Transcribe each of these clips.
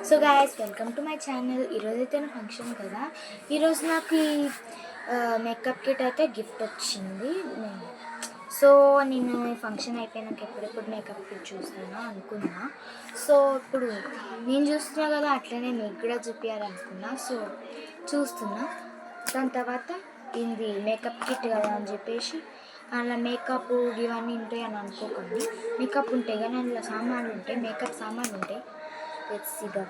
So guys, welcome to my channel. ఈరోజు అయితే నా ఫంక్షన్ కదా. ఈరోజు నాకు ఈ మేకప్ కిట్ అయితే గిఫ్ట్ వచ్చింది. సో నేను ఈ ఫంక్షన్ అయిపోయినాక ఎప్పుడెప్పుడు మేకప్ కిట్ చూస్తాను అనుకున్నా. సో ఇప్పుడు నేను చూస్తున్నా కదా, అట్లనే మీకు కూడా చూపించాలనుకున్నా. సో చూస్తున్నా. దాని తర్వాత ఇది మేకప్ కిట్ కదా అని చెప్పేసి అలా మేకప్ ఇవన్నీ ఉంటాయి అని అనుకోకండి. మేకప్ ఉంటాయి కానీ అందులో సామాన్లు ఉంటాయి, మేకప్ సామాన్లు ఉంటాయి. ఇదా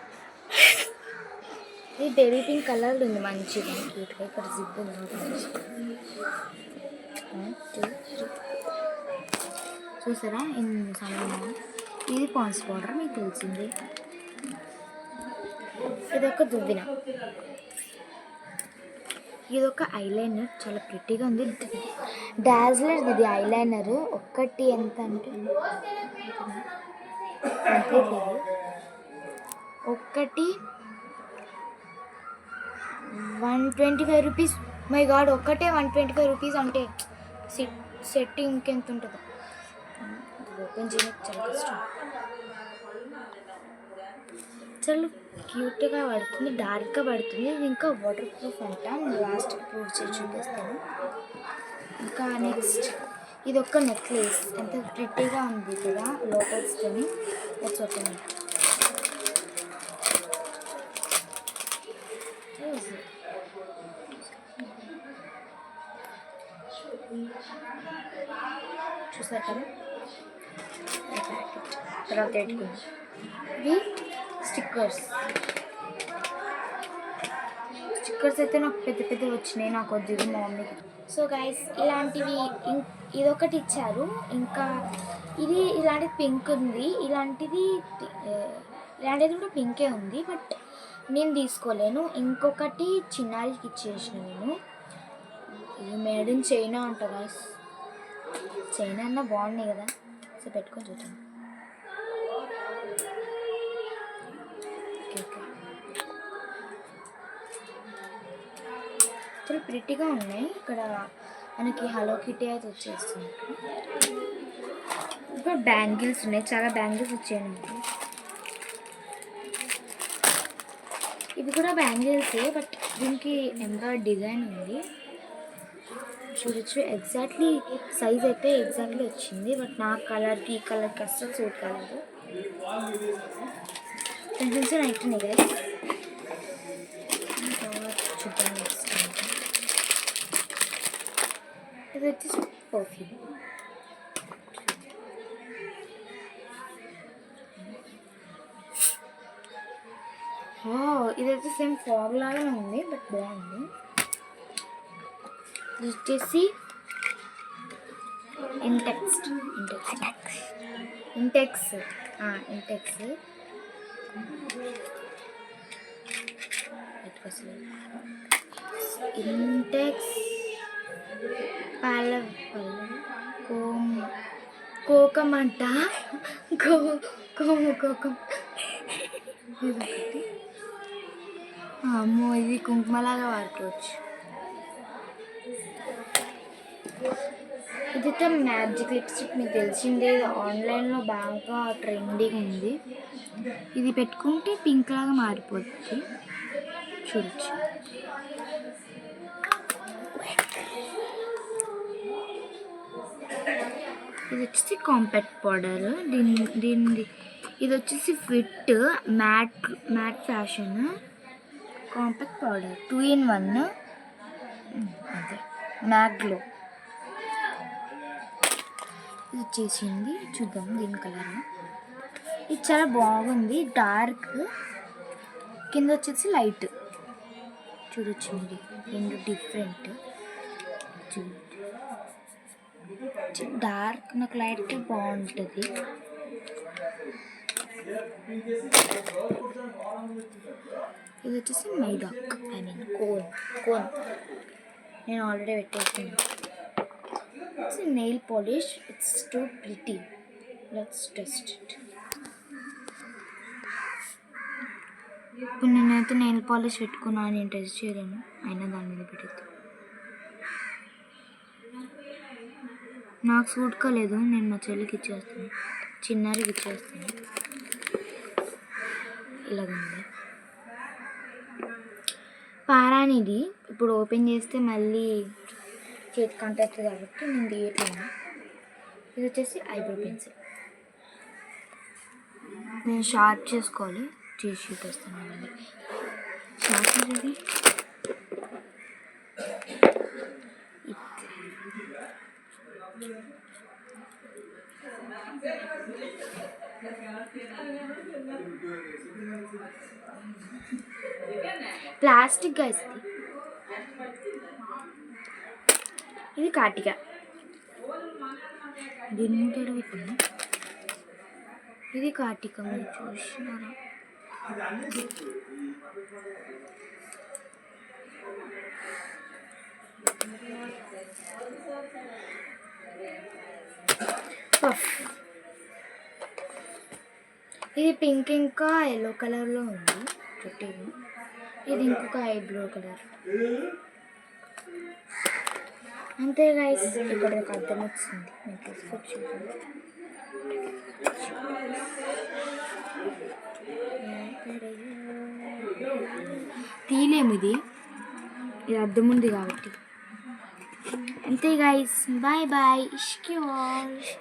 ఇది బేబీ పింక్ కలర్ ఉంది, మంచిగా క్యూట్గా. ఇక్కడ జిప్ చూసారా ఎన్ని సామాన్లు. ఇది పాన్స్ పౌడర్ మీకు తెలిసింది. ఇదొక దువ్విన, ఇదొక ఐలైనర్, చాలా ప్రిట్టిగా ఉంది. డాజ్లర్ ఇది ఐలైనర్. ఒక్కటి ఎంత అంటే ఒక్కటి 125 రూపీస్. మై గాడ్, ఒక్కటే 125 రూపీస్ అంటే సెట్ ఇంకెంత ఉంటుందో. ఓపెన్ చేయడానికి చాలా కష్టం. చాలా క్యూట్గా పడుతుంది, డార్క్గా పడుతుంది. ఇది ఇంకా వాటర్ ప్రూఫ్ అంట. నేను లాస్ట్కి ప్రూఫ్ చేసి చూపిస్తాను. ఇంకా నెక్స్ట్ ఇది ఒక నెక్లెస్, ఎంత ప్రిట్టీగా ఉంది కదా లోటస్తో. ఓపెన్. చూసారు కదా ప్యాకెట్. తర్వాత పెట్టుకుంది ఇవి స్టిక్కర్స్ అయితే నాకు పెద్ద పెద్ద వచ్చినాయి, నాకు వద్దు మా మమ్మీకి. సో గైస్, ఇలాంటివి ఇదొకటి ఇచ్చారు. ఇంకా ఇది ఇలాంటిది పింక్ ఉంది, ఇలాంటిది కూడా పింకే ఉంది. బట్ నేను తీసుకోలేను. ఇంకొకటి చిన్నారికి ఇచ్చేసిన నేను. ఇది మేడ్ ఇన్ చైనా అంట గైస్. చైనా అన్న బాగున్నాయి కదా. సో పెట్టుకొని చూద్దాం. ఓకే చాలా ప్రిట్టిగా ఉన్నాయి. ఇక్కడ మనకి హలో కిటీ అయితే వచ్చేస్తుంది. ఇక్కడ బ్యాంగిల్స్ ఉన్నాయి, చాలా బ్యాంగిల్స్ వచ్చాయి నాకు. ఇది కూడా బ్యాంగిల్సే, బట్ దీనికి ఎంబ్రాయిడరీ డిజైన్ ఉంది. చూడొచ్చు. ఎగ్జాక్ట్లీ సైజ్ అయితే ఎగ్జాక్ట్లీ వచ్చింది, బట్ నా కలర్కి ఈ కలర్కి అస్సలు సూట్ కాలేదు. కొంచెం నైట్ కదా. చూద్దాం. ఇది వచ్చేసి పర్ఫ్యూమ్. ఇదైతే సేమ్ ఫాగ్ లాగానే ఉంది, బట్ బాగుంది. ఇది వచ్చేసి ఇంటెక్స్. ఇంటెక్స్ కోకం అంట. కోకం. ఇదొకటి. అమ్మో, ఇది కుంకుమలాగా వాడుకోవచ్చు. ఇదైతే మ్యాజిక్ లిప్స్టిక్, మీకు తెలిసిందే. ఆన్లైన్లో బాగా ట్రెండింగ్ ఉంది. ఇది పెట్టుకుంటే పింక్ లాగా మారిపోతుంది. చూడొచ్చు. ఇది వచ్చేసి కాంపాక్ట్ పౌడర్. దీని ఇది వచ్చేసి fit matte fashion compact powder 2-in-1. అదే మ్యాగ్లో ఇది వచ్చేసింది. చూద్దాం దీని కలర్. ఇది చాలా బాగుంది, డార్క్, కింద వచ్చేసి లైట్. చూడొచ్చు మీరు, రెండు డిఫరెంట్. డార్క్ నాకు లైట్కి బాగుంటుంది. ఇది వచ్చేసి మైదాక్, కోన్. నేను ఆల్రెడీ పెట్టేసాను. It's nail polish. It's two pretty. Let's test it. ఇప్పుడు నేనైతే నెయిల్ పాలిష్ పెట్టుకున్నా, నేను టెస్ట్ చేయలేను, అయినా దాని మీద పెట్టుద్దాం. నాకు సూట్ కాలేదు, నేను మా చెల్లికి ఇచ్చేస్తాను, చిన్నారికి ఇచ్చేస్తాను. ఇలాగుంది. పారానిది ఇప్పుడు ఓపెన్ చేస్తే మళ్ళీ చేతి కంటెస్తుంది కాబట్టి నేను తీయట్లేను. ఇది వచ్చేసి ఐబ్రో పెన్సిల్. నేను షార్ప్ చేసుకోవాలి, చేసి చూపిస్తాను మళ్ళీ. షార్ప్ ఇది ప్లాస్టిక్ గా ఇస్తుంది. ఇది కాటిక, దీని మూట పెట్టింది. ఇది కాటిక, మీరు చూసినారా? ఇది పింక్ ఇంకా ఎల్లో కలర్లో ఉంది చుట్టూ. ఇది ఇంకొక ఐబ్రో కలర్. అంతే గైస్, ఇక్కడ ఒక అర్థం వచ్చింది. తీలేము, ఇది అర్థం ఉంది కాబట్టి. అంతే గైస్, బాయ్ బాయ్. ఇష్కి వాష్.